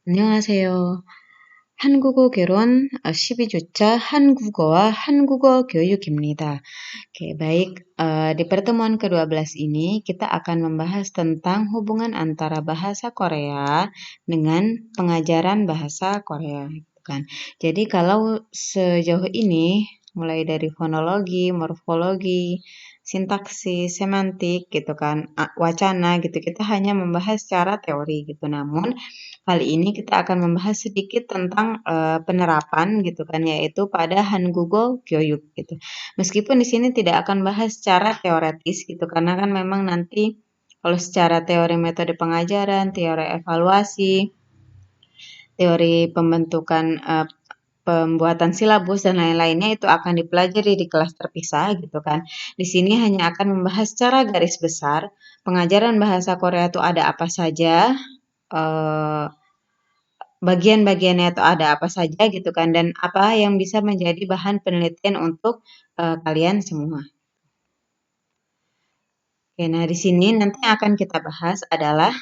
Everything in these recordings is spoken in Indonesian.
안녕하세요. 한국어 개론 12주차 한국어와 한국어 교육입니다. Oke, baik. Di pertemuan ke-12 ini kita akan membahas tentang hubungan antara bahasa Korea dengan pengajaran bahasa Korea, gitu kan. Jadi kalau sejauh ini mulai dari fonologi, morfologi, sintaksis, semantik gitu kan, wacana gitu, kita hanya membahas secara teori gitu. Namun kali ini kita akan membahas sedikit tentang penerapan gitu kan, yaitu pada Hangugo Gyoyuk gitu. Meskipun di sini tidak akan bahas secara teoretis gitu, karena kan memang nanti kalau secara teori metode pengajaran, teori evaluasi, teori pembentukan pembuatan silabus dan lain-lainnya itu akan dipelajari di kelas terpisah gitu kan. Di sini hanya akan membahas secara garis besar pengajaran bahasa Korea itu ada apa saja, eh, bagian-bagiannya itu ada apa saja gitu kan, dan apa yang bisa menjadi bahan penelitian untuk kalian semua. Oke, nah di sini nanti yang akan kita bahas adalah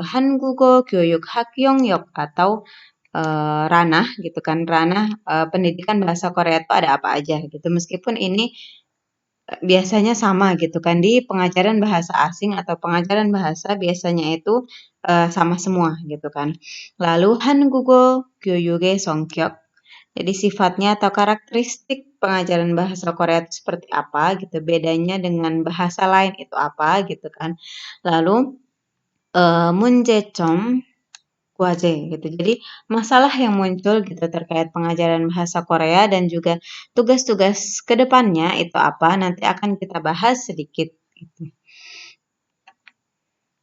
Hangugo Gyoyuk Hakyongyok atau ranah gitu kan, ranah pendidikan bahasa Korea itu ada apa aja gitu. Meskipun ini biasanya sama gitu kan, di pengajaran bahasa asing atau pengajaran bahasa biasanya itu sama semua gitu kan. Lalu Hangugo Gyoyuge Songkyok. Jadi sifatnya atau karakteristik pengajaran bahasa Korea itu seperti apa gitu, bedanya dengan bahasa lain itu apa gitu kan. Lalu 문제점 Kuaze gitu. Jadi masalah yang muncul gitu terkait pengajaran bahasa Korea dan juga tugas-tugas ke depannya itu apa, nanti akan kita bahas sedikit gitu.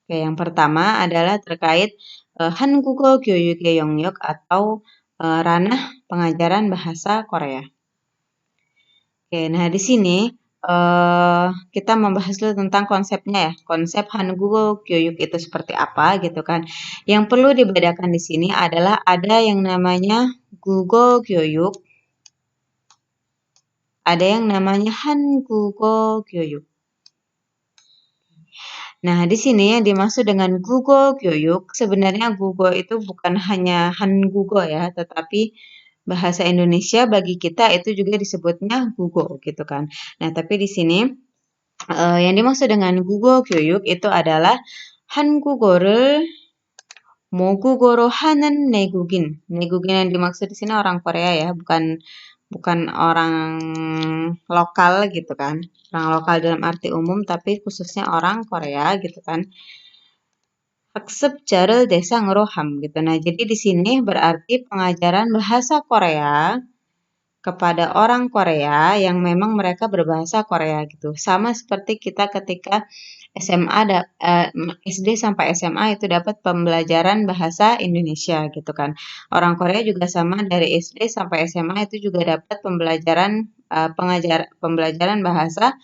Oke, yang pertama adalah terkait Hangugo Gyoyuge Yongyok atau ranah pengajaran bahasa Korea. Oke, nah di sini kita membahas dulu tentang konsepnya ya. Konsep Hangugo Gyoyuk itu seperti apa gitu kan. Yang perlu dibedakan di sini adalah ada yang namanya Gugo Gyoyuk, ada yang namanya Hangugo Gyoyuk. Nah, di sini yang dimaksud dengan Gugo Gyoyuk, sebenarnya Gugo itu bukan hanya Hangugo ya, tetapi bahasa Indonesia bagi kita itu juga disebutnya Gugo gitu kan. Nah, tapi di sini yang dimaksud dengan Gugo Gyoyuk itu adalah 한국어를 모국어로 하는 내국인. 내국인 yang dimaksud di sini orang Korea ya, bukan orang lokal gitu kan. Orang lokal dalam arti umum, tapi khususnya orang Korea gitu kan. 학습자를 대상으로 함 gitu. Nah, jadi di sini berarti pengajaran bahasa Korea kepada orang Korea yang memang mereka berbahasa Korea gitu. Sama seperti kita ketika SMA SD sampai SMA itu dapat pembelajaran bahasa Indonesia gitu kan. Orang Korea juga sama dari SD sampai SMA itu juga dapat pembelajaran bahasa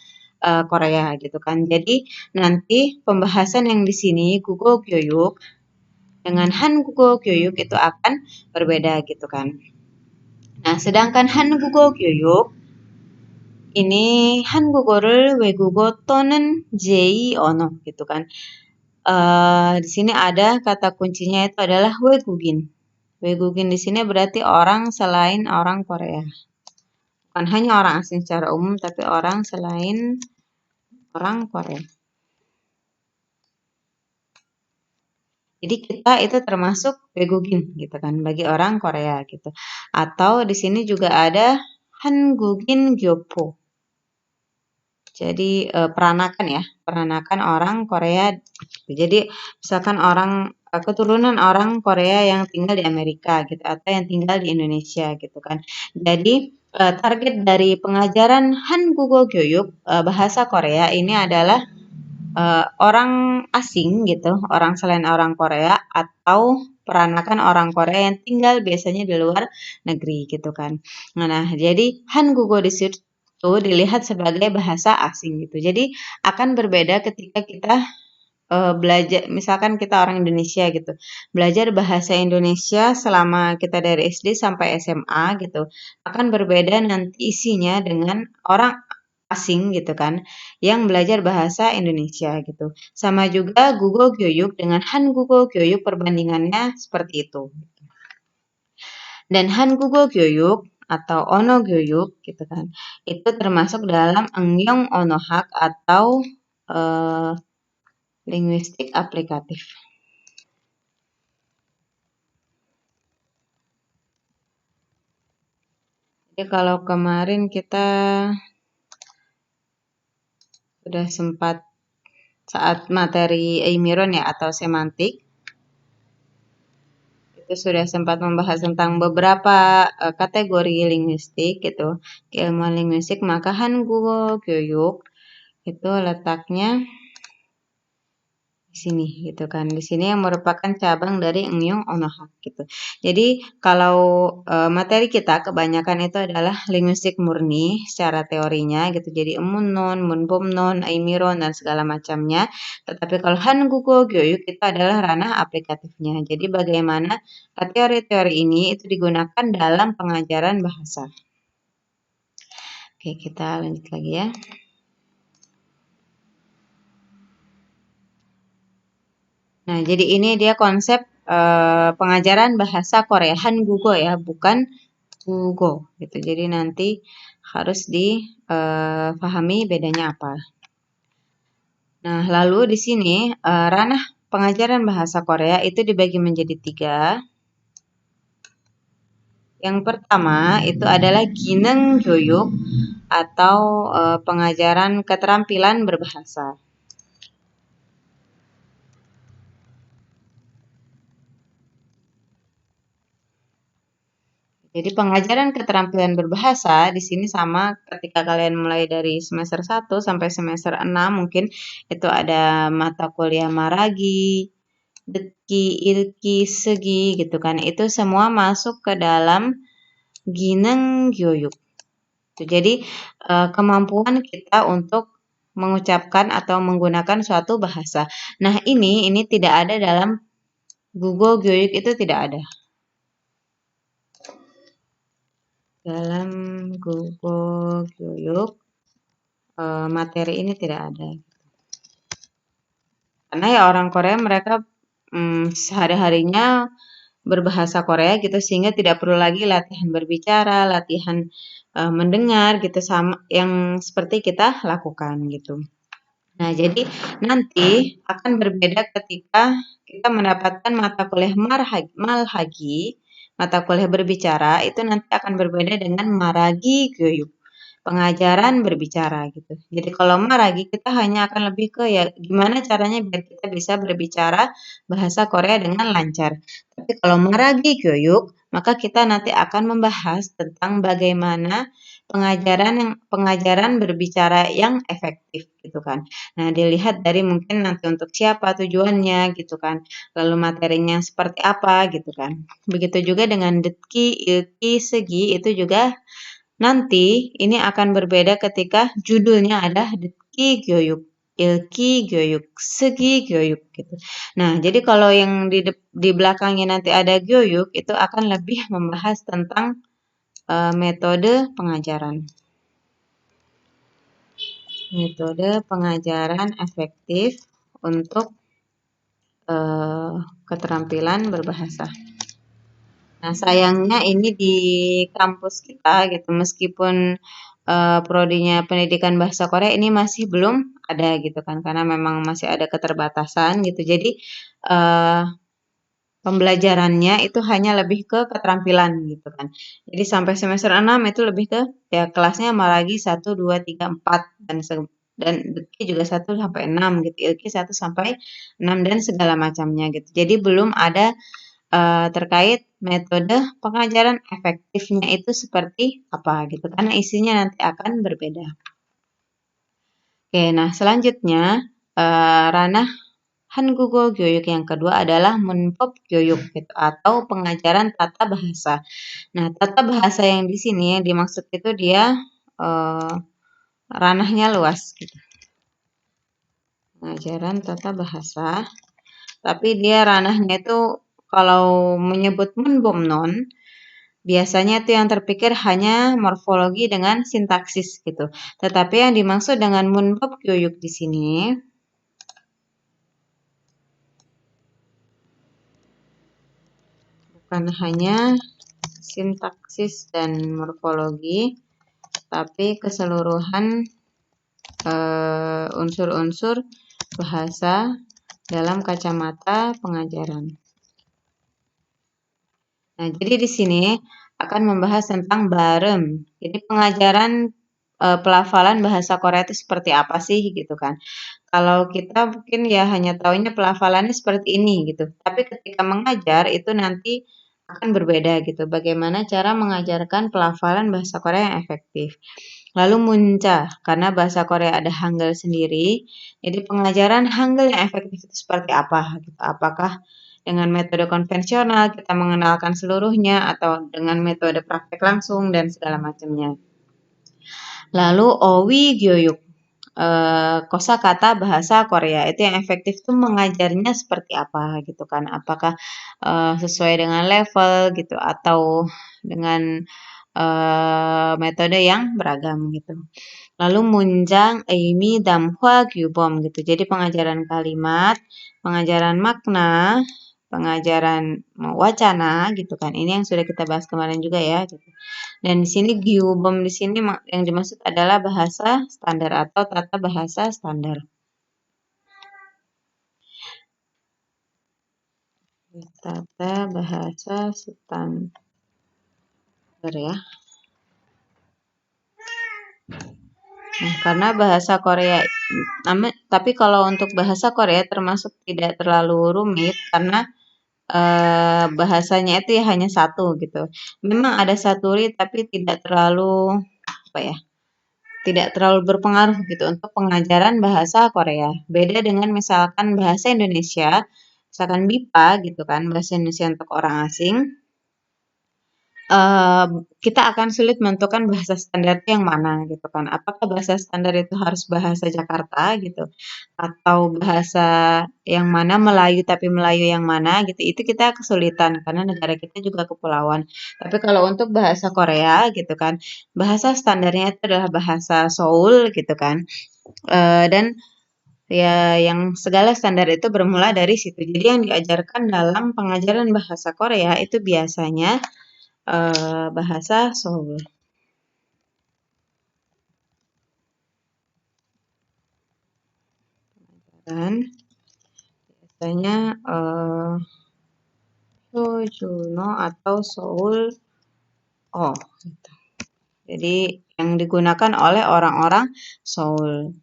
Korea gitu kan. Jadi nanti pembahasan yang di sini Google Gyoyuk dengan Hangugo Gyoyuk itu akan berbeda gitu kan. Nah, sedangkan Hangugo Gyoyuk ini 한국어를 외국어 또는 제2 언어 gitu kan. Di sini ada kata kuncinya itu adalah 외국인. 외국인 di sini berarti orang selain orang Korea. Bukan hanya orang asing secara umum, tapi orang selain orang Korea. Jadi kita itu termasuk 외국인 gitu kan, bagi orang Korea gitu. Atau di sini juga ada 한국인 교포. Jadi peranakan orang Korea. Jadi misalkan keturunan orang Korea yang tinggal di Amerika gitu atau yang tinggal di Indonesia gitu kan. Jadi target dari pengajaran Hangugo Gyoyuk bahasa Korea ini adalah orang asing gitu, orang selain orang Korea atau peranakan orang Korea yang tinggal biasanya di luar negeri gitu kan. Nah, jadi Hangugo di situ dilihat sebagai bahasa asing gitu. Jadi akan berbeda ketika kita belajar, misalkan kita orang Indonesia gitu, belajar bahasa Indonesia selama kita dari SD sampai SMA gitu, akan berbeda nanti isinya dengan orang asing gitu kan, yang belajar bahasa Indonesia gitu. Sama juga Google Gyoyuk dengan Han Google Gyoyuk perbandingannya seperti itu. Dan Han Google Gyoyuk atau Ono Gyoyuk gitu kan, itu termasuk dalam Engyong Onohak atau eh, linguistik aplikatif. Jadi kalau kemarin kita sudah sempat saat materi Eimiron ya atau semantik, itu sudah sempat membahas tentang beberapa kategori linguistik gitu, keilmuan linguistik, maka Han Google Gyoyuk itu letaknya di sini gitu kan. Di sini yang merupakan cabang dari Engyong Onohak gitu. Jadi kalau materi kita kebanyakan itu adalah linguistik murni secara teorinya gitu. Jadi emunnon, munbomnon, aimiron dan segala macamnya. Tetapi kalau Han Google Gyoyuk itu adalah ranah aplikatifnya. Jadi bagaimana teori-teori ini itu digunakan dalam pengajaran bahasa. Oke, kita lanjut lagi ya. Nah, jadi ini dia konsep pengajaran bahasa Korea Hangugo ya, bukan Gugo gitu. Jadi nanti harus dipahami bedanya apa. Nah, lalu di sini ranah pengajaran bahasa Korea itu dibagi menjadi 3. Yang pertama itu adalah Gineng Gyoyuk atau pengajaran keterampilan berbahasa. Jadi pengajaran keterampilan berbahasa di sini sama ketika kalian mulai dari semester 1 sampai semester 6 mungkin itu ada mata kuliah maragi, deki, ilki, segi gitu kan. Itu semua masuk ke dalam gineng gyoyuk. Jadi kemampuan kita untuk mengucapkan atau menggunakan suatu bahasa. Nah, ini tidak ada dalam Google Gyoyuk itu tidak ada. Dalam Google Gyoyuk materi ini tidak ada. Karena ya orang Korea mereka sehari-harinya berbahasa Korea gitu sehingga tidak perlu lagi latihan berbicara, latihan mendengar gitu sama yang seperti kita lakukan gitu. Nah, jadi nanti akan berbeda ketika kita mendapatkan mata kuliah malhagi, mata kuliah berbicara itu nanti akan berbeda dengan maragi gyoyuk. Pengajaran berbicara gitu. Jadi kalau maragi kita hanya akan lebih ke ya gimana caranya biar kita bisa berbicara bahasa Korea dengan lancar. Tapi kalau maragi gyoyuk, maka kita nanti akan membahas tentang bagaimana pengajaran berbicara yang efektif gitu kan. Nah, dilihat dari mungkin nanti untuk siapa tujuannya gitu kan. Lalu materinya seperti apa gitu kan. Begitu juga dengan detki, ilki, segi itu juga nanti ini akan berbeda ketika judulnya ada Detki Gyoyuk, Ilki Gyoyuk, Segi Gyoyuk gitu. Nah, jadi kalau yang di belakangnya nanti ada Gyoyuk itu akan lebih membahas tentang metode pengajaran. Metode pengajaran efektif untuk keterampilan berbahasa. Nah, sayangnya ini di kampus kita gitu, meskipun prodinya pendidikan bahasa Korea ini masih belum ada gitu kan, karena memang masih ada keterbatasan gitu. Jadi pembelajarannya itu hanya lebih ke keterampilan gitu kan. Jadi sampai semester 6 itu lebih ke ya kelasnya lagi 1, 2, 3, 4 dan DKI juga 1 sampai 6 gitu, ILKI 1 sampai 6 dan segala macamnya gitu. Jadi belum ada terkait metode pengajaran efektifnya itu seperti apa gitu, karena isinya nanti akan berbeda. Oke, nah selanjutnya ranah Hangugo Gyoyuk yang kedua adalah Munpop Gyoyuk gitu, atau pengajaran tata bahasa. Nah, tata bahasa yang di sini yang dimaksud itu dia ranahnya luas gitu. Pengajaran tata bahasa, tapi dia ranahnya itu kalau menyebut Munbomnon biasanya itu yang terpikir hanya morfologi dengan sintaksis gitu. Tetapi yang dimaksud dengan Munbop Gyoyuk di sini bukan hanya sintaksis dan morfologi, tapi keseluruhan unsur-unsur bahasa dalam kacamata pengajaran. Nah, jadi di sini akan membahas tentang barem. Jadi pengajaran pelafalan bahasa Korea itu seperti apa sih gitu kan. Kalau kita mungkin ya hanya taunya pelafalannya seperti ini gitu. Tapi ketika mengajar itu nanti akan berbeda gitu. Bagaimana cara mengajarkan pelafalan bahasa Korea yang efektif. Lalu munca, karena bahasa Korea ada Hangul sendiri. Jadi pengajaran Hangul yang efektif itu seperti apa gitu. Apakah dengan metode konvensional kita mengenalkan seluruhnya atau dengan metode praktek langsung dan segala macamnya. Lalu Owi Gyoyuk, kosakata bahasa Korea itu yang efektif tuh mengajarnya seperti apa gitu kan? Apakah sesuai dengan level gitu atau dengan metode yang beragam gitu. Lalu munjang, eimi, damhwa, gyubom gitu. Jadi pengajaran kalimat, pengajaran makna, pengajaran wacana gitu kan. Ini yang sudah kita bahas kemarin juga ya. Gitu. Dan di sini gyubom di sini yang dimaksud adalah bahasa standar atau tata bahasa standar. Tata bahasa standar ya. Nah, karena bahasa Korea, tapi kalau untuk bahasa Korea termasuk tidak terlalu rumit karena bahasanya itu ya hanya satu gitu. Memang ada saturi tapi tidak terlalu apa ya? Tidak terlalu berpengaruh gitu untuk pengajaran bahasa Korea. Beda dengan misalkan bahasa Indonesia, misalkan BIPA gitu kan, bahasa Indonesia untuk orang asing. Kita akan sulit menentukan bahasa standar itu yang mana gitu kan. Apakah bahasa standar itu harus bahasa Jakarta gitu atau bahasa yang mana Melayu tapi Melayu yang mana gitu. Itu kita kesulitan karena negara kita juga kepulauan. Tapi kalau untuk bahasa Korea gitu kan, bahasa standarnya itu adalah bahasa Seoul gitu kan. Dan ya yang segala standar itu bermula dari situ. Jadi yang diajarkan dalam pengajaran bahasa Korea itu biasanya bahasa Seoul. Dan biasanya Sojuno atau Seoul Oh gitu. Jadi yang digunakan oleh orang-orang Seoul.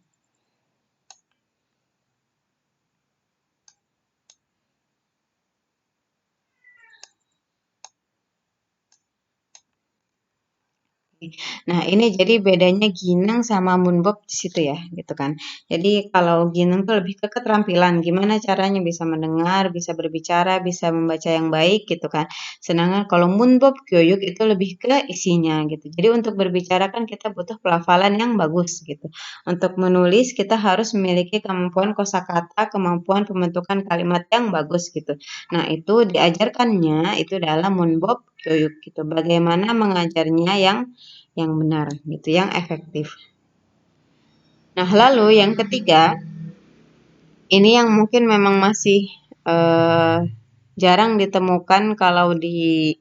Nah, ini jadi bedanya Ginang sama Moonbok di situ ya, gitu kan. Jadi kalau Ginang tuh lebih ke keterampilan, gimana caranya bisa mendengar, bisa berbicara, bisa membaca yang baik gitu kan. Sedangkan kalau Moonbok Gyoyuk itu lebih ke isinya gitu. Jadi untuk berbicara kan kita butuh pelafalan yang bagus gitu. Untuk menulis kita harus memiliki kemampuan kosakata, kemampuan pembentukan kalimat yang bagus gitu. Nah, itu diajarkannya itu dalam Moonbok Gyoyuk gitu. Bagaimana mengajarnya yang benar gitu, yang efektif. Nah, lalu yang ketiga, ini yang mungkin memang masih jarang ditemukan kalau di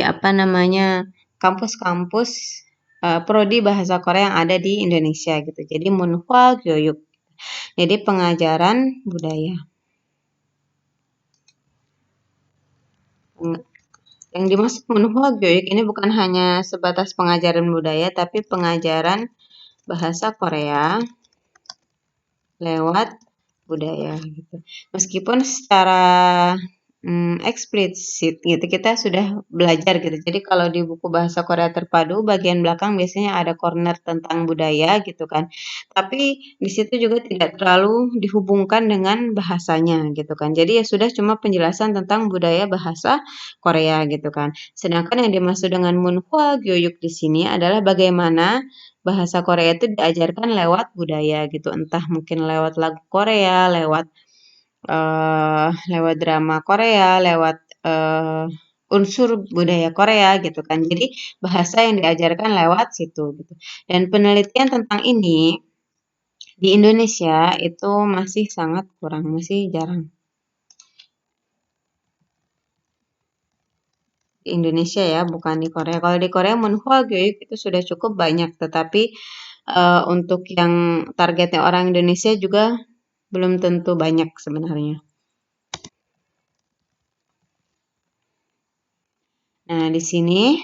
apa namanya kampus-kampus prodi bahasa Korea yang ada di Indonesia gitu. Jadi Munhwa Gyoyuk. Jadi pengajaran budaya. Yang dimaksud Munhwa Gyoyuk ini bukan hanya sebatas pengajaran budaya, tapi pengajaran bahasa Korea lewat budaya gitu. Meskipun secara eksplisit gitu kita sudah belajar gitu. Jadi kalau di buku bahasa Korea terpadu bagian belakang biasanya ada corner tentang budaya gitu kan. Tapi di situ juga tidak terlalu dihubungkan dengan bahasanya gitu kan. Jadi ya sudah cuma penjelasan tentang budaya bahasa Korea gitu kan. Sedangkan yang dimaksud dengan Munhwa Gyoyuk di sini adalah bagaimana bahasa Korea itu diajarkan lewat budaya gitu, entah mungkin lewat lagu Korea, lewat drama Korea, lewat unsur budaya Korea gitu kan. Jadi bahasa yang diajarkan lewat situ gitu. Dan penelitian tentang ini di Indonesia itu masih sangat kurang, masih jarang. Di Indonesia ya, bukan di Korea. Kalau di Korea Munhwa Gyeoyuk itu sudah cukup banyak, tetapi untuk yang targetnya orang Indonesia juga belum tentu banyak sebenarnya. Nah, di sini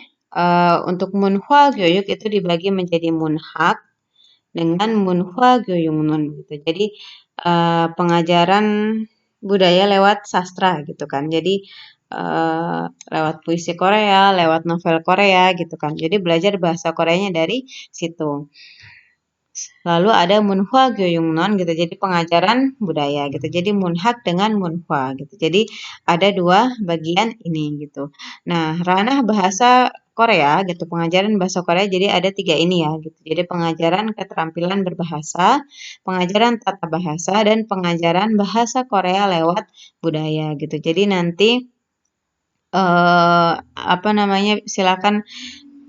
untuk Munhwa Gyeoyuk itu dibagi menjadi Munhak dengan Munhwa Gyeongnun gitu. Jadi pengajaran budaya lewat sastra gitu kan. Jadi lewat puisi Korea, lewat novel Korea gitu kan. Jadi belajar bahasa Koreanya dari situ. Lalu ada Munhwa Gyeongnon gitu. Jadi pengajaran budaya gitu. Jadi Munhak dengan Munhwa gitu. Jadi ada dua bagian ini gitu. Nah, ranah bahasa Korea gitu, pengajaran bahasa Korea jadi ada tiga ini ya gitu. Jadi pengajaran keterampilan berbahasa, pengajaran tata bahasa, dan pengajaran bahasa Korea lewat budaya gitu. Jadi nanti apa namanya, silakan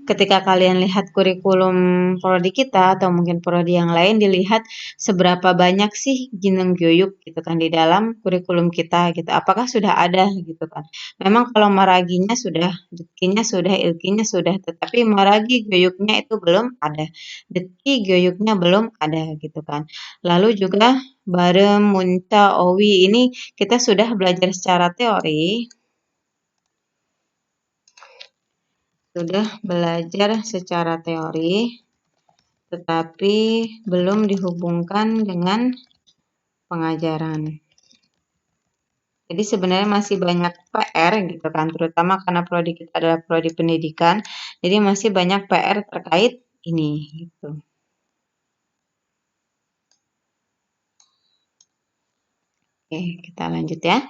ketika kalian lihat kurikulum prodi kita atau mungkin prodi yang lain dilihat seberapa banyak sih Gineng Gyoyuk gitu kan di dalam kurikulum kita gitu. Apakah sudah ada gitu kan. Memang kalau maraginya sudah, detkinya sudah, ilkinya sudah, tetapi maragi Gyoyuknya itu belum ada. Detki Gyoyuknya belum ada gitu kan. Lalu juga Barem, Munca, Owi ini kita sudah belajar secara teori, sudah belajar secara teori, tetapi belum dihubungkan dengan pengajaran. Jadi sebenarnya masih banyak PR gitu kan, terutama karena prodi kita adalah prodi pendidikan, jadi masih banyak PR terkait ini gitu. Oke, kita lanjut ya.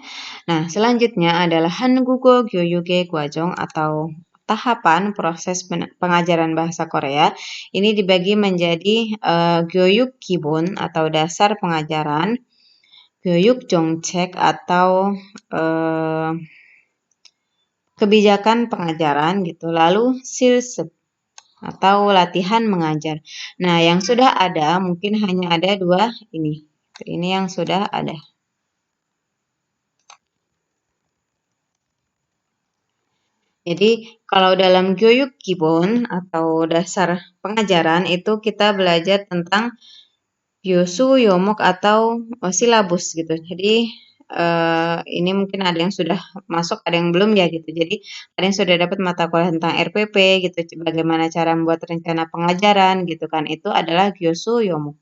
Nah, selanjutnya adalah Hangugo Gyoyuge Gwajong atau tahapan proses pengajaran bahasa Korea. Ini dibagi menjadi Gyoyuk Kibun atau dasar pengajaran, Gyoyuk Jongcek atau kebijakan pengajaran gitu. Lalu Silsep atau latihan mengajar. Nah, yang sudah ada mungkin hanya ada dua ini. Ini yang sudah ada. Jadi kalau dalam Gyoyuk Kibon atau dasar pengajaran itu kita belajar tentang Gyosu, Yomok atau silabus gitu. Jadi ini mungkin ada yang sudah masuk, ada yang belum ya gitu. Jadi ada yang sudah dapat mata kuliah tentang RPP gitu, bagaimana cara membuat rencana pengajaran gitu kan. Itu adalah Gyosu, Yomok.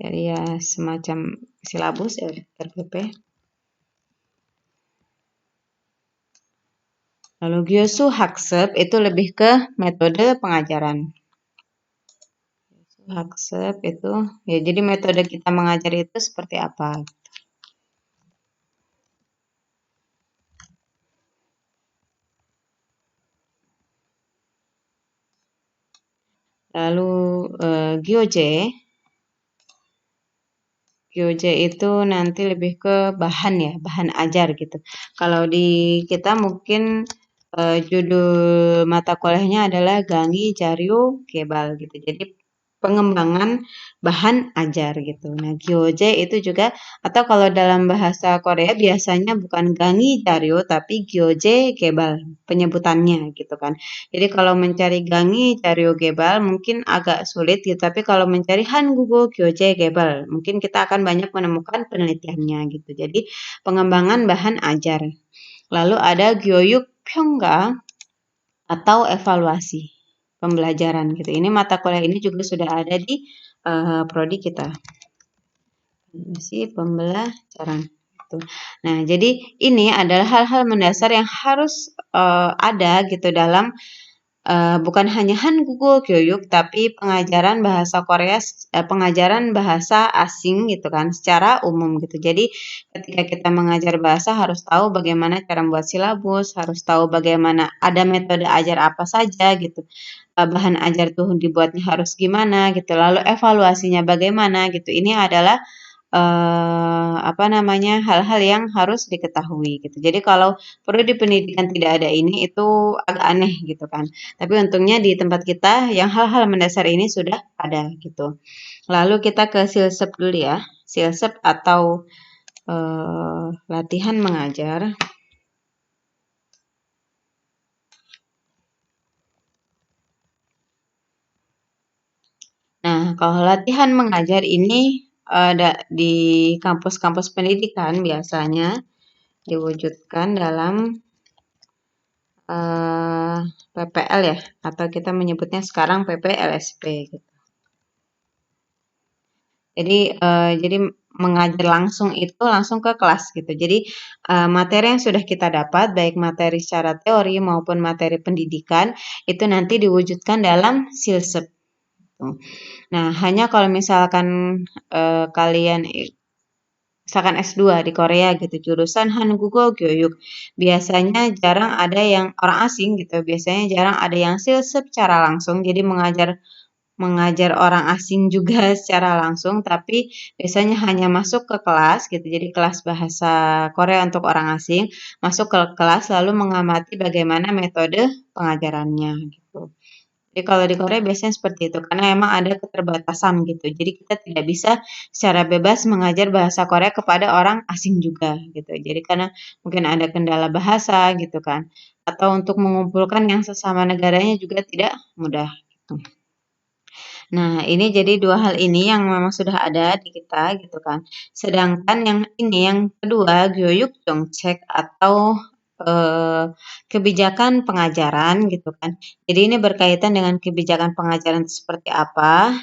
Jadi ya semacam silabus ya RPP. Lalu Gyosu Haksep itu lebih ke metode pengajaran. Haksep itu ya jadi metode kita mengajar itu seperti apa? Lalu Gyoje itu nanti lebih ke bahan ya, bahan ajar gitu. Kalau di kita mungkin judul mata kuliahnya adalah Gangi Jaryo Kebal gitu. Jadi pengembangan bahan ajar gitu. Nah, Gyoje itu juga atau kalau dalam bahasa Korea biasanya bukan Gangi Jaryo tapi Gyoje Kebal penyebutannya gitu kan. Jadi kalau mencari Gangi Jaryo Gebal mungkin agak sulit gitu, tapi kalau mencari Hangugo Gyoje Gebal mungkin kita akan banyak menemukan penelitiannya gitu. Jadi pengembangan bahan ajar. Lalu ada Gyoyuk Pyongga atau evaluasi pembelajaran gitu. Ini mata kuliah ini juga sudah ada di prodi kita. Evaluasi pembelajaran. Gitu. Nah, jadi ini adalah hal-hal mendasar yang harus ada gitu dalam bukan hanya Hangugo Gyoyuk tapi pengajaran bahasa Korea, pengajaran bahasa asing gitu kan secara umum gitu. Jadi ketika kita mengajar bahasa harus tahu bagaimana cara membuat silabus, harus tahu bagaimana ada metode ajar apa saja gitu. Bahan ajar tuh dibuatnya harus gimana gitu. Lalu evaluasinya bagaimana gitu. Ini adalah apa namanya, hal-hal yang harus diketahui gitu. Jadi kalau perlu di pendidikan tidak ada ini itu agak aneh gitu kan. Tapi untungnya di tempat kita yang hal-hal mendasar ini sudah ada gitu. Lalu kita ke silsep dulu ya. Silsep atau latihan mengajar. Nah, kalau latihan mengajar ini ada di kampus-kampus pendidikan biasanya diwujudkan dalam PPL ya, atau kita menyebutnya sekarang PPLSP gitu. Jadi mengajar langsung itu langsung ke kelas gitu. Jadi materi yang sudah kita dapat baik materi secara teori maupun materi pendidikan itu nanti diwujudkan dalam silsep. Gitu. Nah, hanya kalau misalkan kalian misalkan S2 di Korea gitu, jurusan Hangugo Gyoyuk. Biasanya jarang ada yang orang asing gitu, biasanya jarang ada yang silsep secara langsung, jadi mengajar orang asing juga secara langsung, tapi biasanya hanya masuk ke kelas gitu, jadi kelas bahasa Korea untuk orang asing, masuk ke kelas lalu mengamati bagaimana metode pengajarannya gitu. Jadi kalau di Korea biasanya seperti itu, karena emang ada keterbatasan gitu. Jadi kita tidak bisa secara bebas mengajar bahasa Korea kepada orang asing juga gitu. Jadi karena mungkin ada kendala bahasa gitu kan. Atau untuk mengumpulkan yang sesama negaranya juga tidak mudah gitu. Nah, ini jadi dua hal ini yang memang sudah ada di kita gitu kan. Sedangkan yang ini yang kedua, Gyoyuk Dongcek atau kebijakan pengajaran gitu kan. Jadi ini berkaitan dengan kebijakan pengajaran seperti apa,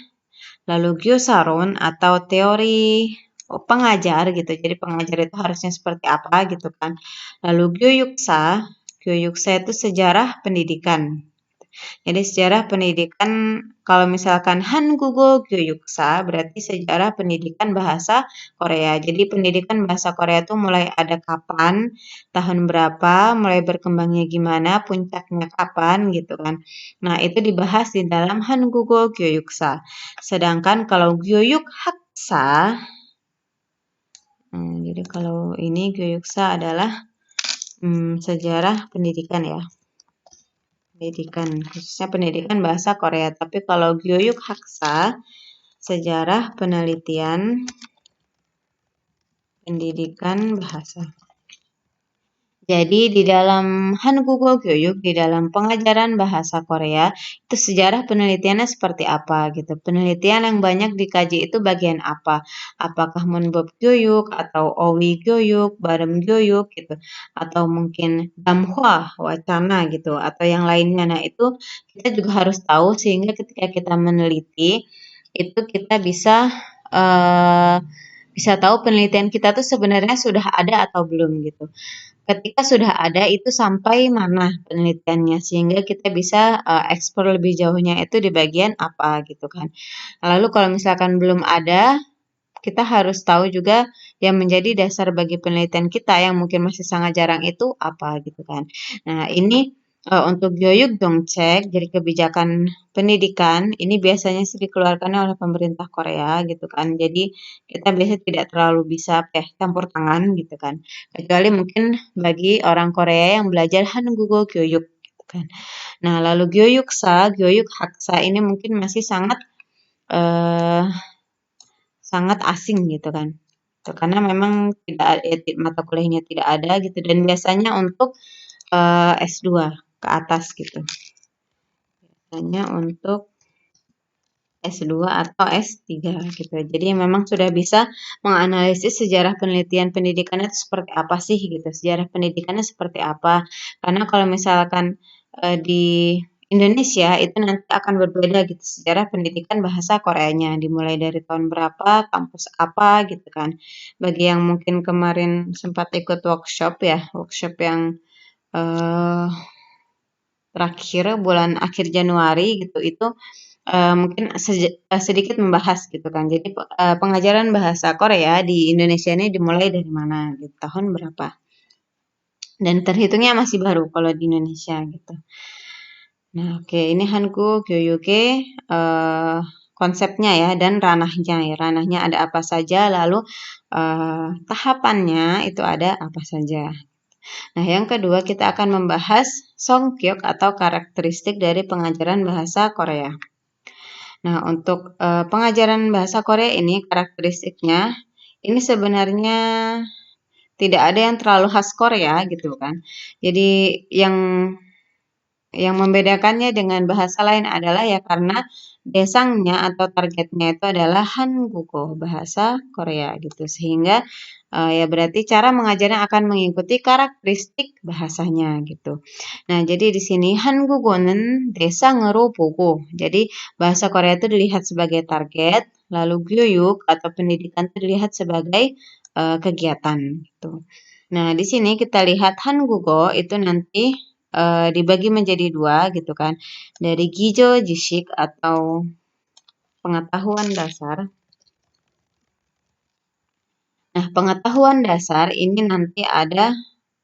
lalu Gyosaron atau teori pengajar gitu. Jadi pengajar itu harusnya seperti apa gitu kan. Lalu Gyoyuksa itu sejarah pendidikan. Jadi sejarah pendidikan kalau misalkan Hangugo Gyoyuksa berarti sejarah pendidikan bahasa Korea. Jadi pendidikan bahasa Korea itu mulai ada kapan, tahun berapa, mulai berkembangnya gimana, puncaknya kapan gitu kan. Nah, itu dibahas di dalam Hangugo Gyoyuksa. Sedangkan kalau Gyoyuk Haksa, jadi kalau ini Gyoyuksa adalah sejarah pendidikan ya. Pendidikan, khususnya pendidikan bahasa Korea. Tapi kalau Gyoyuk Haksa, sejarah penelitian pendidikan bahasa. Jadi di dalam Hangugo Gyoyuk, di dalam pengajaran bahasa Korea, itu sejarah penelitiannya seperti apa gitu. Penelitian yang banyak dikaji itu bagian apa? Apakah Munbob Gyoyuk atau Owi Gyoyuk, Barem Gyoyuk gitu. Atau mungkin Damhwa, Wacana gitu. Atau yang lainnya. Nah itu kita juga harus tahu sehingga ketika kita meneliti, itu kita uh, bisa tahu penelitian kita tuh sebenarnya sudah ada atau belum gitu. Ketika sudah ada itu sampai mana penelitiannya sehingga kita bisa eksplor lebih jauhnya itu di bagian apa gitu kan. Lalu kalau misalkan belum ada, kita harus tahu juga yang menjadi dasar bagi penelitian kita yang mungkin masih sangat jarang itu apa gitu kan. Nah, ini untuk Gyoyuk Dongcek, jadi kebijakan pendidikan, ini biasanya sih dikeluarkan oleh pemerintah Korea gitu kan. Jadi kita biasanya tidak terlalu bisa campur tangan gitu kan. Kecuali mungkin bagi orang Korea yang belajar Hangugo Gyoyuk gitu kan. Nah, lalu Gyoyuk Haksa ini mungkin masih eh, sangat asing gitu kan. Karena memang tidak mata kuliahnya tidak ada gitu dan biasanya untuk S2 ke atas gitu. Biasanya untuk S2 atau S3 gitu. Jadi memang sudah bisa menganalisis sejarah penelitian pendidikan itu seperti apa sih gitu. Sejarah pendidikannya seperti apa. Karena kalau misalkan di Indonesia itu nanti akan berbeda gitu sejarah pendidikan bahasa Koreanya dimulai dari tahun berapa, kampus apa gitu kan. Bagi yang mungkin kemarin sempat ikut workshop ya, workshop yang eh, terakhir bulan akhir Januari gitu itu mungkin sedikit membahas gitu kan. Jadi pengajaran bahasa Korea di Indonesia ini dimulai dari mana gitu, tahun berapa. Dan terhitungnya masih baru kalau di Indonesia gitu. Nah, oke, ini Hanku Gyoyoke konsepnya ya dan ranahnya ya. Ranahnya ada apa saja, lalu tahapannya itu ada apa saja. Nah, yang kedua kita akan membahas songkyok atau karakteristik dari pengajaran bahasa Korea. Nah, untuk pengajaran bahasa Korea ini karakteristiknya ini sebenarnya tidak ada yang terlalu khas Korea gitu kan. Jadi yang membedakannya dengan bahasa lain adalah ya karena desangnya atau targetnya itu adalah Hangugo, bahasa Korea gitu. Sehingga ya berarti cara mengajarnya akan mengikuti karakteristik bahasanya gitu. Nah, jadi di sini Hangugo는 대상으로 보고. Jadi bahasa Korea itu dilihat sebagai target, lalu gyuyuk atau pendidikan itu dilihat sebagai kegiatan gitu. Nah, di sini kita lihat Hangugo itu nanti dibagi menjadi dua gitu kan. Dari Gijo Jishik atau pengetahuan dasar. Nah, pengetahuan dasar ini nanti ada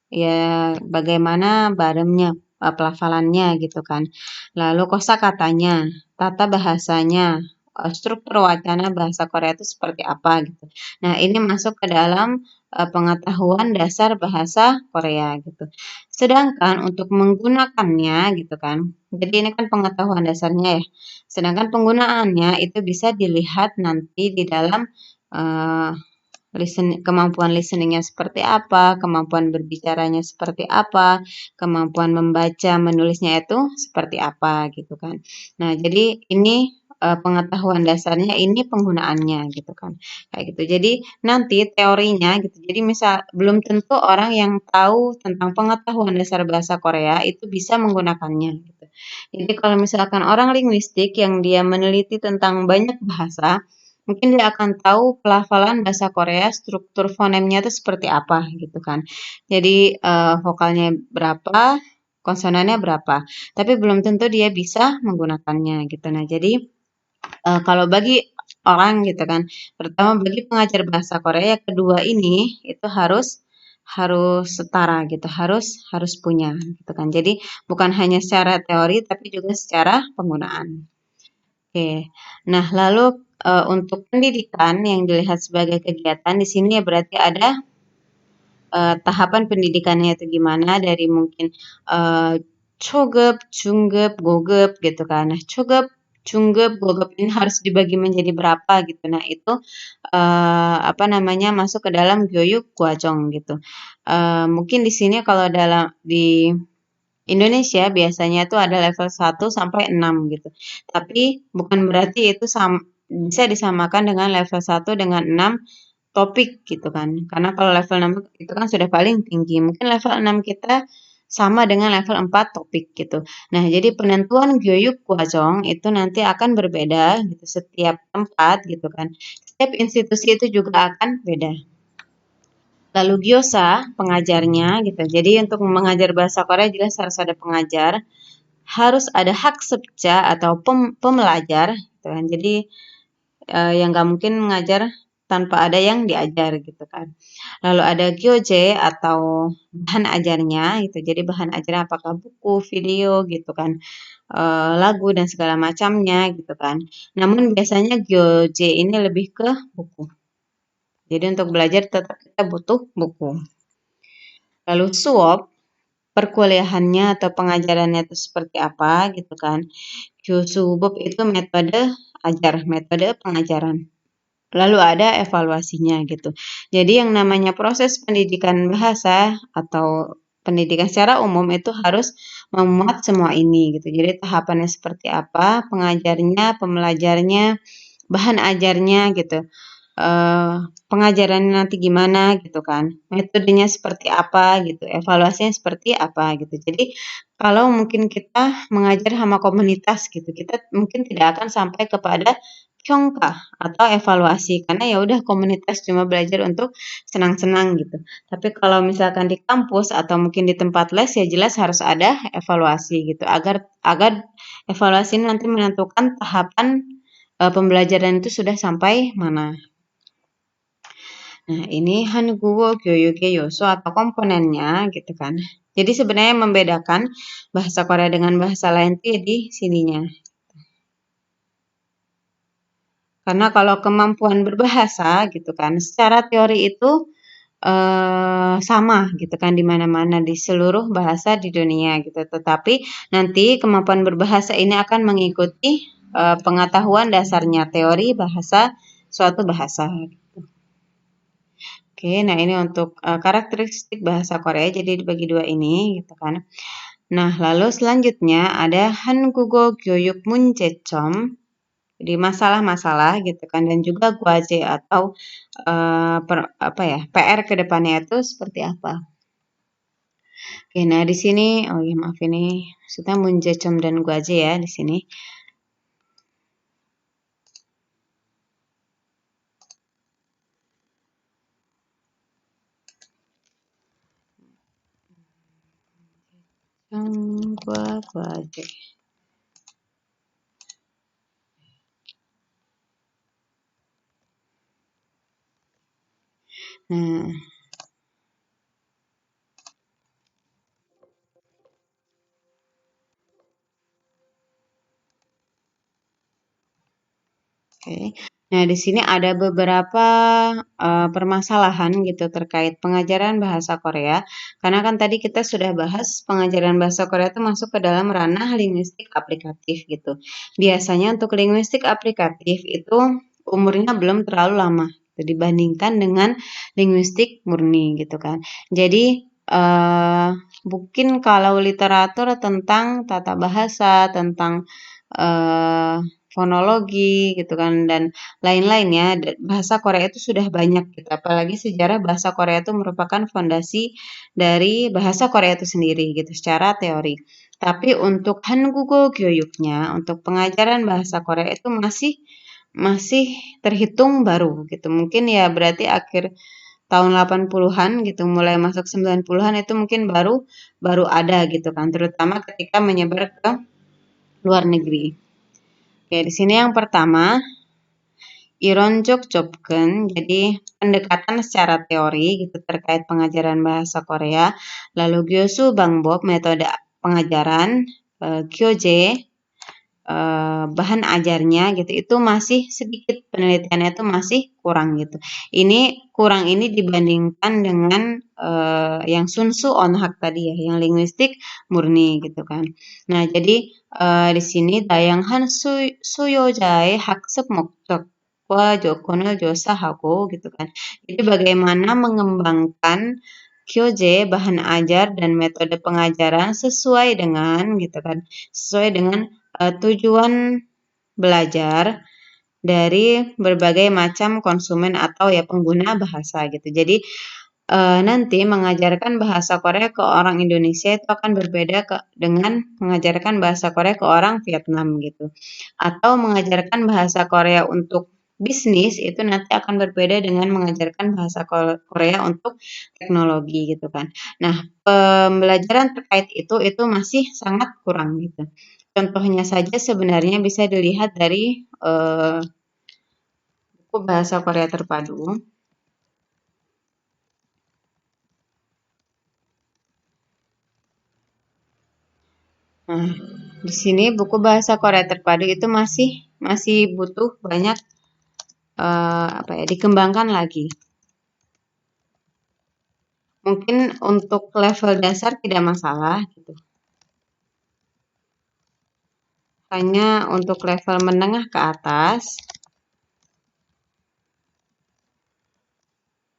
ya bagaimana baremnya, pelafalannya gitu kan. Lalu kosakatanya, tata bahasanya, struktur wacana bahasa Korea itu seperti apa gitu. Nah, ini masuk ke dalam pengetahuan dasar bahasa Korea gitu. Sedangkan untuk menggunakannya gitu kan. Jadi ini kan pengetahuan dasarnya ya. Sedangkan penggunaannya itu bisa dilihat nanti di dalam eh, kemampuan listeningnya seperti apa, kemampuan berbicaranya seperti apa, kemampuan membaca, menulisnya itu seperti apa gitu kan. Nah, jadi ini pengetahuan dasarnya, ini penggunaannya gitu kan. Kayak gitu. Jadi nanti teorinya gitu. Jadi misal belum tentu orang yang tahu tentang pengetahuan dasar bahasa Korea itu bisa menggunakannya gitu. Jadi kalau misalkan orang linguistik yang dia meneliti tentang banyak bahasa, mungkin dia akan tahu pelafalan bahasa Korea, struktur fonemnya itu seperti apa gitu kan. Jadi vokalnya berapa, konsonannya berapa. Tapi belum tentu dia bisa menggunakannya gitu. Nah, jadi kalau bagi orang gitu kan, pertama bagi pengajar bahasa Korea, kedua ini itu harus harus setara gitu, harus punya gitu kan. Jadi bukan hanya secara teori tapi juga secara penggunaan. Oke. Nah, lalu untuk pendidikan yang dilihat sebagai kegiatan di sini ya berarti ada tahapan pendidikannya itu gimana dari mungkin 초급, 중급, 고급 gitu kan. Nah, 초급, 중급, 고급 ini harus dibagi menjadi berapa gitu. Nah, itu apa namanya masuk ke dalam 교육 과정 gitu. Mungkin di sini kalau di Indonesia biasanya tuh ada level 1 sampai 6 gitu. Tapi bukan berarti itu bisa disamakan dengan level 1 dengan 6 topik gitu kan. Karena kalau level 6 itu kan sudah paling tinggi. Mungkin level 6 kita sama dengan level 4 topik gitu. Nah, jadi penentuan Gyoyuk Kwajong itu nanti akan berbeda gitu setiap tempat gitu kan. Setiap institusi itu juga akan beda. Lalu gyosa, pengajarnya gitu. Jadi untuk mengajar bahasa Korea jelas harus ada pengajar, harus ada hak sepja atau pembelajar gitu kan. Jadi yang nggak mungkin mengajar tanpa ada yang diajar gitu kan. Lalu ada gyoje atau bahan ajarnya gitu. Jadi bahan ajarnya apakah buku, video gitu kan, lagu dan segala macamnya gitu kan. Namun biasanya gyoje ini lebih ke buku. Jadi untuk belajar tetap kita butuh buku. Lalu suop, perkuliahannya atau pengajarannya itu seperti apa gitu kan. Kyusubop itu metode ajar, metode pengajaran. Lalu ada evaluasinya gitu. Jadi yang namanya proses pendidikan bahasa atau pendidikan secara umum itu harus memuat semua ini gitu. Jadi tahapannya seperti apa, pengajarnya, pembelajarnya, bahan ajarnya gitu. Pengajarannya nanti gimana gitu kan, metodenya seperti apa gitu, evaluasinya seperti apa gitu. Jadi kalau mungkin kita mengajar sama komunitas gitu, kita mungkin tidak akan sampai kepada Kyongka atau evaluasi karena ya udah komunitas cuma belajar untuk senang-senang gitu. Tapi kalau misalkan di kampus atau mungkin di tempat les ya jelas harus ada evaluasi gitu agar agar evaluasi ini nanti menentukan tahapan pembelajaran itu sudah sampai mana. Nah, ini Hangugo Gyoyoge Yoso atau komponennya gitu kan. Jadi sebenarnya yang membedakan bahasa Korea dengan bahasa lain itu ya di sininya. Karena kalau kemampuan berbahasa gitu kan, secara teori itu sama gitu kan di mana-mana di seluruh bahasa di dunia gitu. Tetapi nanti kemampuan berbahasa ini akan mengikuti pengetahuan dasarnya teori bahasa suatu bahasa. Oke, nah ini untuk karakteristik bahasa Korea jadi dibagi dua ini gitu kan. Nah, lalu selanjutnya ada Hangugo Gyoyuk Munjecheom. Jadi masalah-masalah gitu kan dan juga guaje atau apa ya, PR ke depannya itu seperti apa. Oke, nah di sini oh ya maaf ini maksudnya Munjecom dan guaje ya di sini. Guaje. Nah, oke. Nah, di sini ada beberapa permasalahan gitu terkait pengajaran bahasa Korea. Karena kan tadi kita sudah bahas pengajaran bahasa Korea itu masuk ke dalam ranah linguistik aplikatif gitu. Biasanya untuk linguistik aplikatif itu umurnya belum terlalu lama gitu, dibandingkan dengan linguistik murni gitu kan. Jadi mungkin kalau literatur tentang tata bahasa, tentang eh, fonologi gitu kan dan lain-lainnya bahasa Korea itu sudah banyak gitu apalagi sejarah bahasa Korea itu merupakan fondasi dari bahasa Korea itu sendiri gitu secara teori. Tapi untuk Hangugo Gyoyuknya untuk pengajaran bahasa Korea itu masih masih terhitung baru gitu. Mungkin ya berarti akhir tahun 80-an gitu mulai masuk 90-an itu mungkin baru baru ada gitu kan terutama ketika menyebar ke luar negeri. Oke, di sini yang pertama Ironjok Jobken, jadi pendekatan secara teori gitu terkait pengajaran bahasa Korea. Lalu Gyosu Bangbob, metode pengajaran, Kyoje, bahan ajarnya gitu, itu masih sedikit penelitiannya itu masih kurang gitu. Ini kurang ini dibandingkan dengan yang Sunsu Onhak tadi ya, yang linguistik murni gitu kan. Nah, jadi di sini 다양한 수요자의 학습 목적과 조건을 조사하고 gitu kan. Jadi bagaimana mengembangkan Kyoje, bahan ajar dan metode pengajaran sesuai dengan gitu kan, sesuai dengan tujuan belajar dari berbagai macam konsumen atau ya pengguna bahasa gitu. Jadi nanti mengajarkan bahasa Korea ke orang Indonesia itu akan berbeda dengan mengajarkan bahasa Korea ke orang Vietnam gitu. Atau mengajarkan bahasa Korea untuk bisnis itu nanti akan berbeda dengan mengajarkan bahasa Korea untuk teknologi gitu kan. Nah, pembelajaran terkait itu masih sangat kurang gitu. Contohnya saja sebenarnya bisa dilihat dari buku bahasa Korea terpadu. Nah, di sini buku bahasa Korea terpadu itu masih masih butuh banyak apa ya dikembangkan lagi. Mungkin untuk level dasar tidak masalah gitu. Hanya untuk level menengah ke atas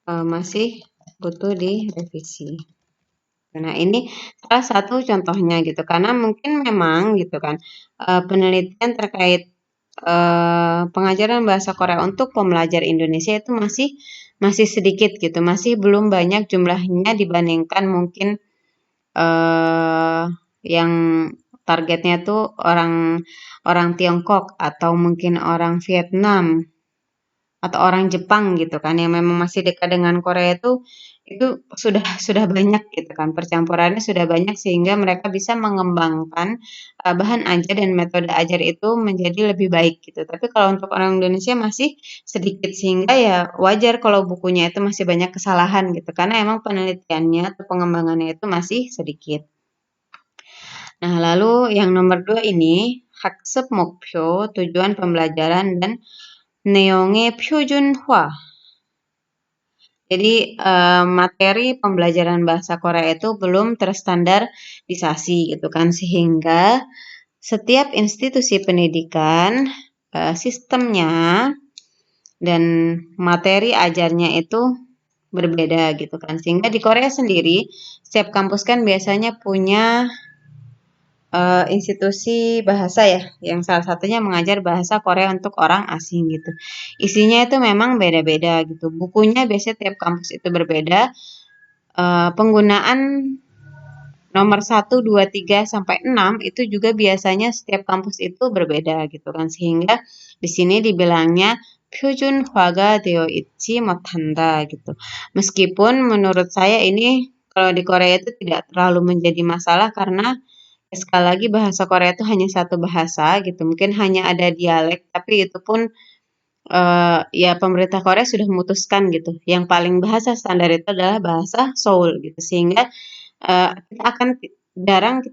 masih butuh direvisi. Nah, ini salah satu contohnya gitu, karena mungkin memang gitu kan, penelitian terkait pengajaran bahasa Korea untuk pembelajar Indonesia itu masih masih sedikit gitu, masih belum banyak jumlahnya dibandingkan mungkin yang targetnya tuh orang orang Tiongkok atau mungkin orang Vietnam atau orang Jepang gitu kan yang memang masih dekat dengan Korea itu sudah banyak gitu kan percampurannya sudah banyak sehingga mereka bisa mengembangkan bahan ajar dan metode ajar itu menjadi lebih baik gitu. Tapi kalau untuk orang Indonesia masih sedikit sehingga ya wajar kalau bukunya itu masih banyak kesalahan gitu karena emang penelitiannya atau pengembangannya itu masih sedikit. Nah, lalu yang nomor 2 ini Haksep Mokpyo, tujuan pembelajaran dan 내용의 표준화. Jadi materi pembelajaran bahasa Korea itu belum terstandarisasi gitu kan, sehingga setiap institusi pendidikan sistemnya dan materi ajarnya itu berbeda gitu kan. Sehingga di Korea sendiri setiap kampus kan biasanya punya institusi bahasa ya, yang salah satunya mengajar bahasa Korea untuk orang asing gitu. Isinya itu memang beda-beda gitu. Bukunya biasanya tiap kampus itu berbeda. Penggunaan nomor 1, 2, 3, sampai 6 itu juga biasanya setiap kampus itu berbeda gitu kan. Sehingga di sini dibilangnya 표준화가 되어 있지 못한다 gitu. Meskipun menurut saya ini kalau di Korea itu tidak terlalu menjadi masalah karena sekali lagi bahasa Korea itu hanya satu bahasa gitu, mungkin hanya ada dialek, tapi itu pun ya pemerintah Korea sudah memutuskan gitu, yang paling bahasa standar itu adalah bahasa Seoul gitu, sehingga kita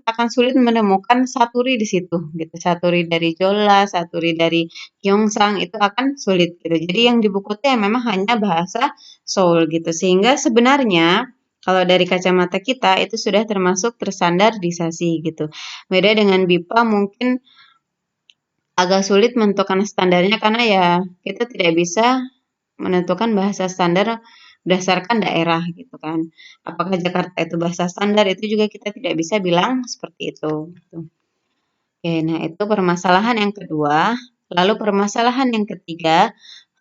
akan sulit menemukan saturi di situ gitu, saturi dari Jolla, saturi dari Gyeongsang itu akan sulit gitu. Jadi yang di buku itu ya memang hanya bahasa Seoul gitu, sehingga sebenarnya kalau dari kacamata kita itu sudah termasuk terstandarisasi gitu. Beda dengan BIPA mungkin agak sulit menentukan standarnya karena ya kita tidak bisa menentukan bahasa standar berdasarkan daerah gitu kan. Apakah Jakarta itu bahasa standar itu juga kita tidak bisa bilang seperti itu gitu. Oke, nah itu permasalahan yang kedua. Lalu permasalahan yang ketiga,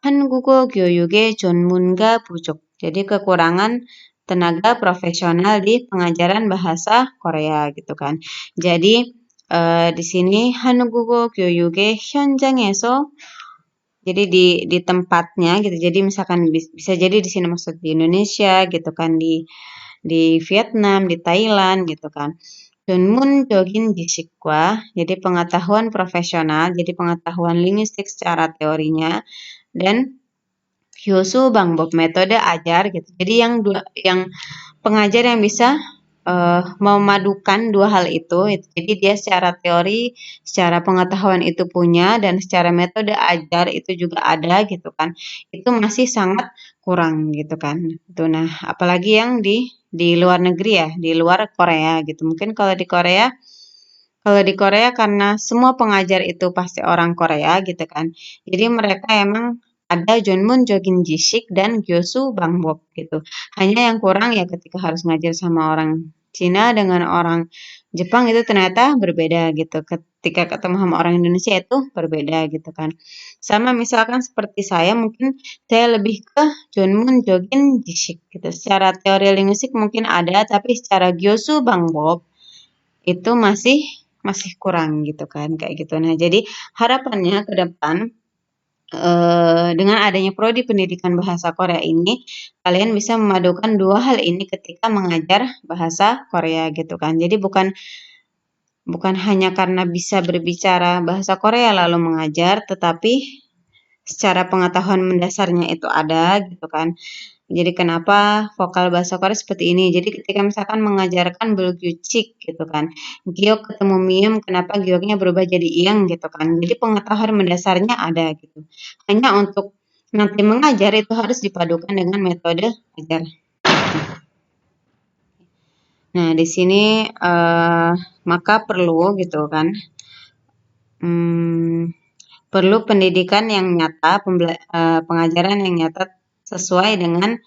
한국어 교육의 전문가 부족. Jadi kekurangan tenaga profesional di pengajaran bahasa Korea gitu kan. Jadi di sini 한국어 교육의 현장에서 jadi di tempatnya gitu. Jadi misalkan bisa jadi di sini maksud di Indonesia gitu kan, di Vietnam, di Thailand gitu kan. 전문적인 지식과 jadi pengetahuan profesional, jadi pengetahuan linguistik secara teorinya dan 교수 방법 metode ajar gitu. Jadi yang pengajar yang bisa memadukan dua hal itu. Jadi dia secara teori, secara pengetahuan itu punya dan secara metode ajar itu juga ada gitu kan. Itu masih sangat kurang gitu kan. Itu nah, apalagi yang di luar negeri ya, di luar Korea gitu. Mungkin kalau di Korea karena semua pengajar itu pasti orang Korea gitu kan. Jadi mereka emang ada Jongin Jisik dan Gyosu Bangbok gitu. Hanya yang kurang ya ketika harus ngajar sama orang Cina dengan orang Jepang itu ternyata berbeda gitu. Ketika ketemu sama orang Indonesia itu berbeda gitu kan. Sama misalkan seperti saya mungkin saya lebih ke Jongin Jisik gitu. Secara teori linguistik mungkin ada tapi secara Gyosu Bangbok itu masih kurang gitu kan, kayak gitu. Nah, jadi harapannya ke depan, dengan adanya prodi pendidikan bahasa Korea ini, kalian bisa memadukan dua hal ini ketika mengajar bahasa Korea gitu kan. Jadi bukan bukan hanya karena bisa berbicara bahasa Korea lalu mengajar, tetapi secara pengetahuan mendasarnya itu ada gitu kan. Jadi kenapa vokal bahasa Korea seperti ini? Jadi ketika misalkan mengajarkan Bulgyuchik gitu kan, giok ketemu miem, kenapa gioknya berubah jadi iyang gitu kan. Jadi pengetahuan mendasarnya ada gitu. Hanya untuk nanti mengajar itu harus dipadukan dengan metode ajar. Nah di sini maka perlu gitu kan, perlu pendidikan yang nyata, pengajaran yang nyata sesuai dengan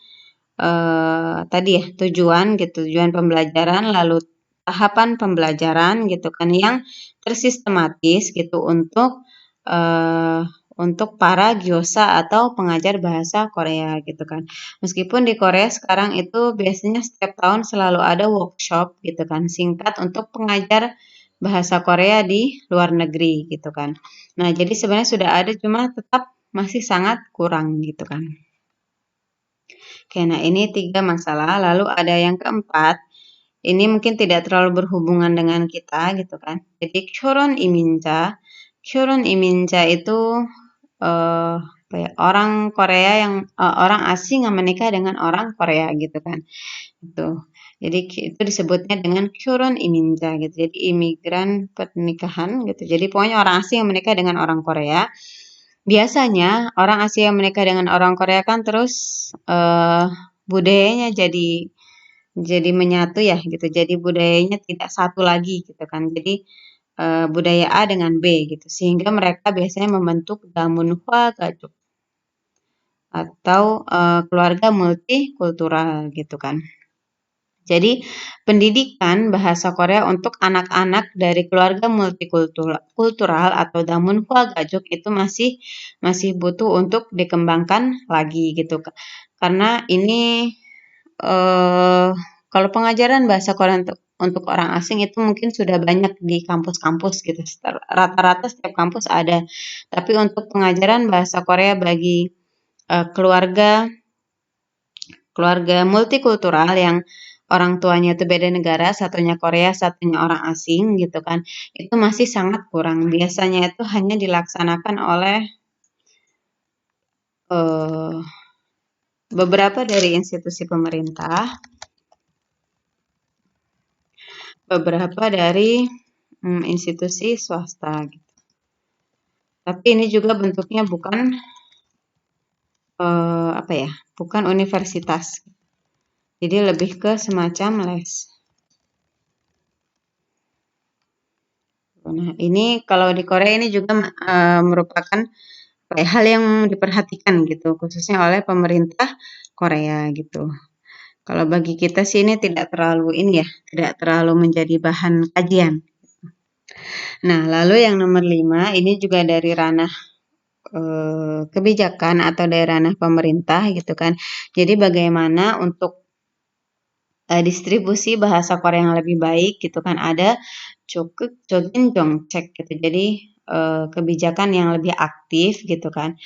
tadi ya tujuan gitu, tujuan pembelajaran lalu tahapan pembelajaran gitu kan yang tersistematis gitu untuk para gyosa atau pengajar bahasa Korea gitu kan. Meskipun di Korea sekarang itu biasanya setiap tahun selalu ada workshop gitu kan singkat untuk pengajar bahasa Korea di luar negeri gitu kan. Nah, jadi sebenarnya sudah ada cuma tetap masih sangat kurang gitu kan. Oke, nah ini 3 masalah. Lalu ada yang keempat, ini mungkin tidak terlalu berhubungan dengan kita gitu kan. Jadi Choron Iminja. Choron Iminja itu apa ya, orang Korea yang orang asing yang menikah dengan orang Korea gitu kan. Itu. Jadi itu disebutnya dengan Choron Iminja gitu. Jadi imigran pernikahan gitu. Jadi pokoknya orang asing yang menikah dengan orang Korea. biasanya orang Asia menikah dengan orang Korea kan terus budayanya jadi menyatu ya gitu. Jadi budayanya tidak satu lagi gitu kan. Jadi budaya A dengan B gitu. Sehingga mereka biasanya membentuk Damunhwa Gajuk atau keluarga multikultural gitu kan. Jadi pendidikan bahasa Korea untuk anak-anak dari keluarga multikultural atau Damunhwa Gajuk itu masih butuh untuk dikembangkan lagi gitu. Karena ini eh kalau pengajaran bahasa Korea untuk orang asing itu mungkin sudah banyak di kampus-kampus gitu. Rata-rata setiap kampus ada. Tapi untuk pengajaran bahasa Korea bagi keluarga keluarga multikultural yang orang tuanya itu beda negara, satunya Korea, satunya orang asing gitu kan, itu masih sangat kurang. Biasanya itu hanya dilaksanakan oleh uh, beberapa dari institusi pemerintah, beberapa dari institusi swasta gitu. Tapi ini juga bentuknya bukan apa ya, bukan universitas. Jadi lebih ke semacam les. Nah, ini kalau di Korea ini juga merupakan hal yang diperhatikan gitu, khususnya oleh pemerintah Korea gitu. Kalau bagi kita sih ini tidak terlalu ini ya, tidak terlalu menjadi bahan kajian. Nah, lalu yang nomor 5 ini juga dari ranah kebijakan atau dari ranah pemerintah gitu kan. Jadi bagaimana untuk distribusi bahasa Korea yang lebih baik gitu kan, ada Chokuk Chogin Jongcek gitu. Jadi kebijakan yang lebih aktif gitu kan.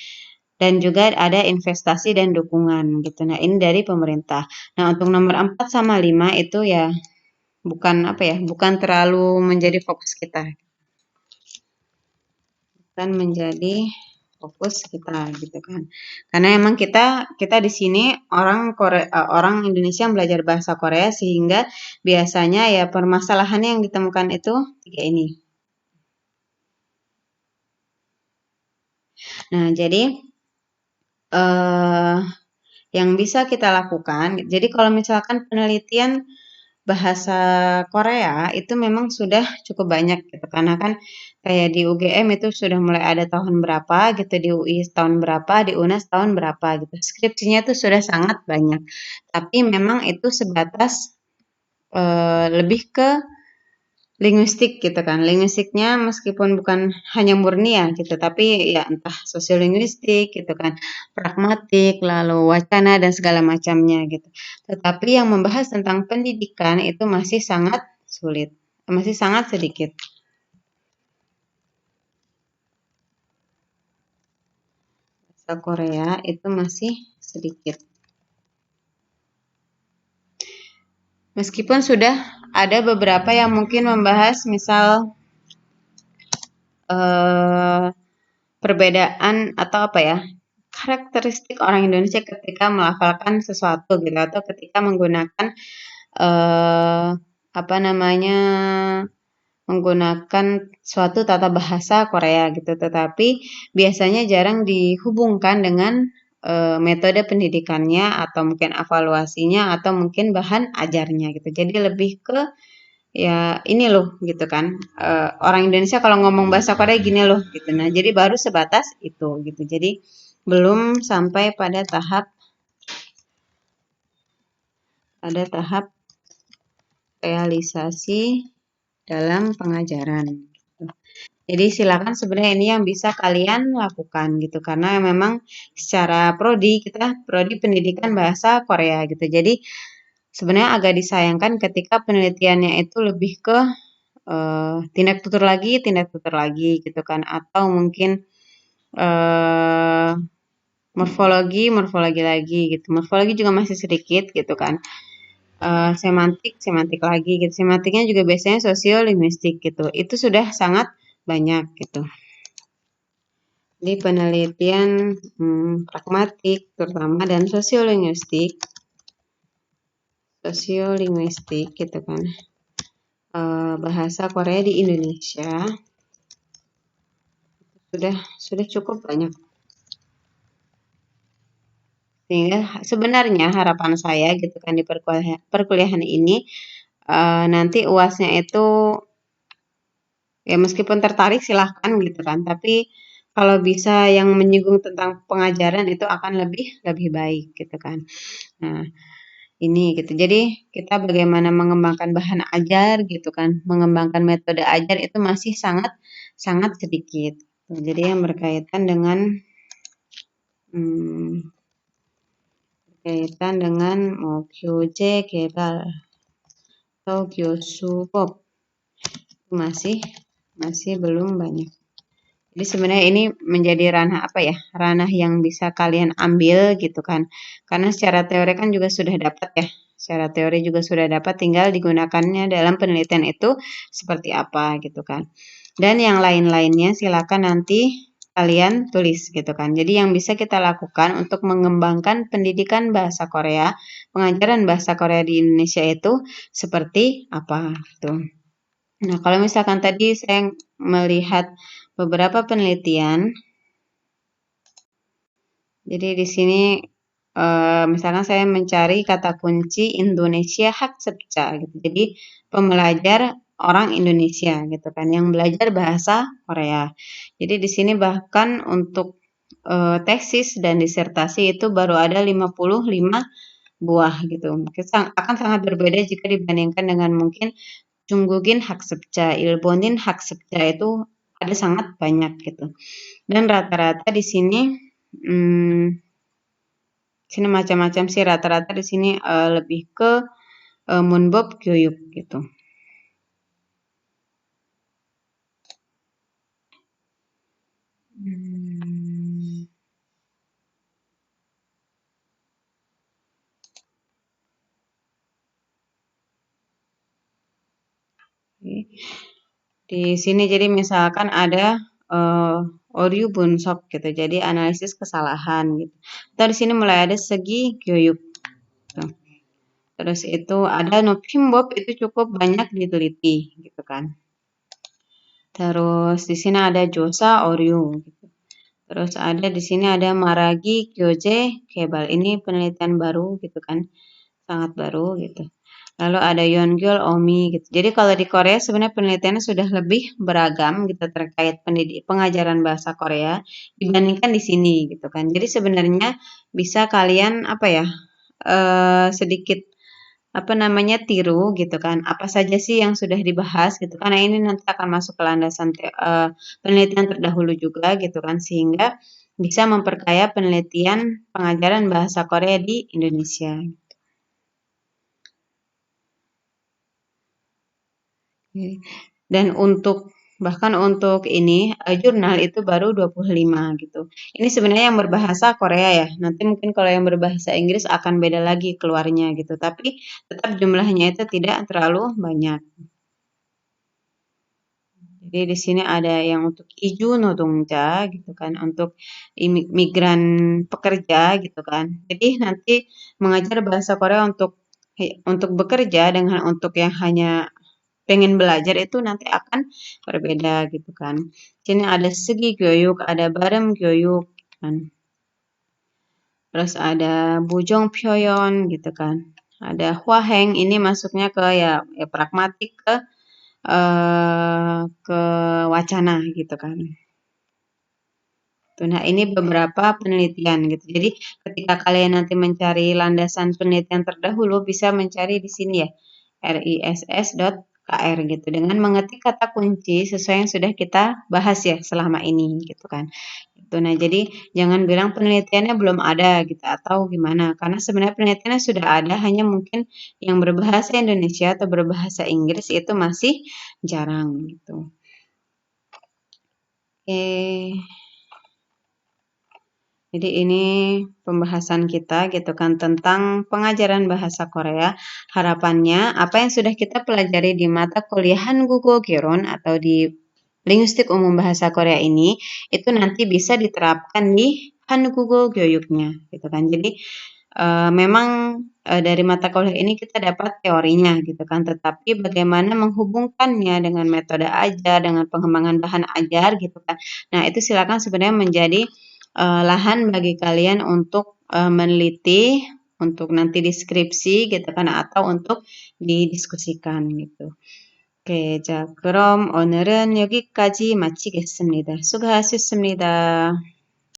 Dan juga ada investasi dan dukungan gitu. Nah, ini dari pemerintah. Nah, untuk nomor 4 sama 5 itu ya bukan apa ya, bukan terlalu menjadi fokus kita. Bukan menjadi fokus kita gitu kan. Karena emang kita di sini orang Indonesia yang belajar bahasa Korea sehingga biasanya ya permasalahan yang ditemukan itu 3 ini. Nah, jadi yang bisa kita lakukan, jadi kalau misalkan penelitian bahasa Korea itu memang sudah cukup banyak gitu, karena kan kayak di UGM itu sudah mulai ada tahun berapa gitu, di UI tahun berapa, di UNAS tahun berapa gitu. Skripsinya itu sudah sangat banyak. Tapi memang itu sebatas lebih ke linguistik gitu kan. Linguistiknya meskipun bukan hanya murni ya gitu, tapi ya entah sosiolinguistik gitu kan, pragmatik, lalu wacana dan segala macamnya gitu. Tetapi yang membahas tentang pendidikan itu masih sangat sulit, masih sangat sedikit. Bahasa Korea itu masih sedikit. Meskipun sudah ada beberapa yang mungkin membahas misal eh, perbedaan atau apa ya, karakteristik orang Indonesia ketika melafalkan sesuatu gitu atau ketika menggunakan eh, apa namanya menggunakan suatu tata bahasa Korea gitu, tetapi biasanya jarang dihubungkan dengan metode pendidikannya atau mungkin evaluasinya atau mungkin bahan ajarnya gitu. Jadi lebih ke ya ini loh gitu kan, orang Indonesia kalau ngomong bahasa Korea gini loh gitu. Nah, jadi baru sebatas itu gitu. Jadi belum sampai pada tahap realisasi dalam pengajaran gitu. Jadi silakan sebenarnya ini yang bisa kalian lakukan gitu, karena memang secara prodi pendidikan bahasa Korea gitu. Jadi sebenarnya agak disayangkan ketika penelitiannya itu lebih ke tindak tutur lagi gitu kan, atau mungkin eh, morfologi lagi gitu. Morfologi juga masih sedikit gitu kan. Semantik lagi gitu. Semantiknya juga biasanya sosiolinguistik gitu. Itu sudah sangat banyak gitu. Di penelitian pragmatik terutama dan sosiolinguistik gitu kan. Bahasa Korea di Indonesia sudah cukup banyak. Sehingga sebenarnya harapan saya gitu kan di perkuliahan ini, nanti UASnya itu ya meskipun tertarik silahkan gitu kan, tapi kalau bisa yang menyinggung tentang pengajaran itu akan lebih lebih baik gitu kan. Nah, ini gitu. Jadi kita bagaimana mengembangkan bahan ajar gitu kan, mengembangkan metode ajar itu masih sangat sangat sedikit. Jadi yang berkaitan dengan hmm, berkaitan dengan mau QC, Kebal atau Kyosubob masih masih belum banyak. Jadi sebenarnya ini menjadi ranah apa ya? Ranah yang bisa kalian ambil gitu kan. Karena secara teori kan juga sudah dapat ya. Secara teori juga sudah dapat, tinggal digunakannya dalam penelitian itu seperti apa gitu kan. Dan yang lain-lainnya silakan nanti kalian tulis gitu kan. Jadi yang bisa kita lakukan untuk mengembangkan pendidikan bahasa Korea, pengajaran bahasa Korea di Indonesia itu seperti apa gitu. Nah, kalau misalkan tadi saya melihat beberapa penelitian, jadi di sini misalkan saya mencari kata kunci Indonesia Hak Sepca gitu. Jadi pembelajar orang Indonesia gitu kan yang belajar bahasa Korea. Jadi di sini bahkan untuk tesis dan disertasi itu baru ada 55 buah gitu. Akan sangat berbeda jika dibandingkan dengan mungkin Jungkookin hak sepja, Ilbonin hak sepja itu ada sangat banyak gitu. Dan rata-rata di sini, sini macam-macam sih rata-rata di sini lebih ke Munbob Gyoyuk gitu. Di sini jadi misalkan ada Oryu Bunsok gitu, jadi analisis kesalahan gitu. Atau di sini mulai ada segi Gyoyuk. Gitu. Terus itu ada Nopimbob itu cukup banyak diteliti gitu kan. Terus di sini ada Josa Oryu gitu. Terus ada di sini ada Maragi Kyoje Kebal. Ini penelitian baru gitu kan. Sangat baru gitu. Lalu ada Yeongyul Omi gitu. Jadi kalau di Korea sebenarnya penelitiannya sudah lebih beragam gitu terkait pengajaran bahasa Korea dibandingkan di sini gitu kan. Jadi sebenarnya bisa kalian apa ya sedikit apa namanya tiru gitu kan. Apa saja sih yang sudah dibahas gitu. Karena ini nanti akan masuk ke landasan penelitian terdahulu juga gitu kan sehingga bisa memperkaya penelitian pengajaran bahasa Korea di Indonesia. Dan bahkan untuk ini jurnal itu baru 25 gitu. Ini sebenarnya yang berbahasa Korea ya. Nanti mungkin kalau yang berbahasa Inggris akan beda lagi keluarnya gitu. Tapi tetap jumlahnya itu tidak terlalu banyak. Jadi di sini ada yang untuk Iju Nodongja gitu kan, untuk migran pekerja gitu kan. Jadi nanti mengajar bahasa Korea untuk bekerja dengan untuk yang hanya pengen belajar itu nanti akan berbeda gitu kan. Sini ada segi gyoyuk, ada barem gyoyuk kan. Terus ada bujong pyoyon gitu kan. Ada hwaheng ini masuknya ke ya pragmatik ke wacana gitu kan. Nah, ini beberapa penelitian gitu. Jadi ketika kalian nanti mencari landasan penelitian terdahulu bisa mencari di sini ya riss.kr gitu dengan mengetik kata kunci sesuai yang sudah kita bahas ya selama ini gitu kan. Gitu. Nah, jadi jangan bilang penelitiannya belum ada gitu atau gimana karena sebenarnya penelitiannya sudah ada hanya mungkin yang berbahasa Indonesia atau berbahasa Inggris itu masih jarang gitu. Oke. Jadi ini pembahasan kita gitu kan tentang pengajaran bahasa Korea. Harapannya apa yang sudah kita pelajari di mata kuliah Hangugo Geron atau di linguistik umum bahasa Korea ini itu nanti bisa diterapkan di Hangugo Gyoyuknya gitu kan. Jadi memang dari mata kuliah ini kita dapat teorinya gitu kan, tetapi bagaimana menghubungkannya dengan metode ajar, dengan pengembangan bahan ajar gitu kan. Nah, itu silakan sebenarnya menjadi lahan bagi kalian untuk meneliti untuk nanti deskripsi gitu kan atau untuk didiskusikan gitu. 오케이. 자, 그럼 오늘은 여기까지 마치겠습니다. 수고하셨습니다.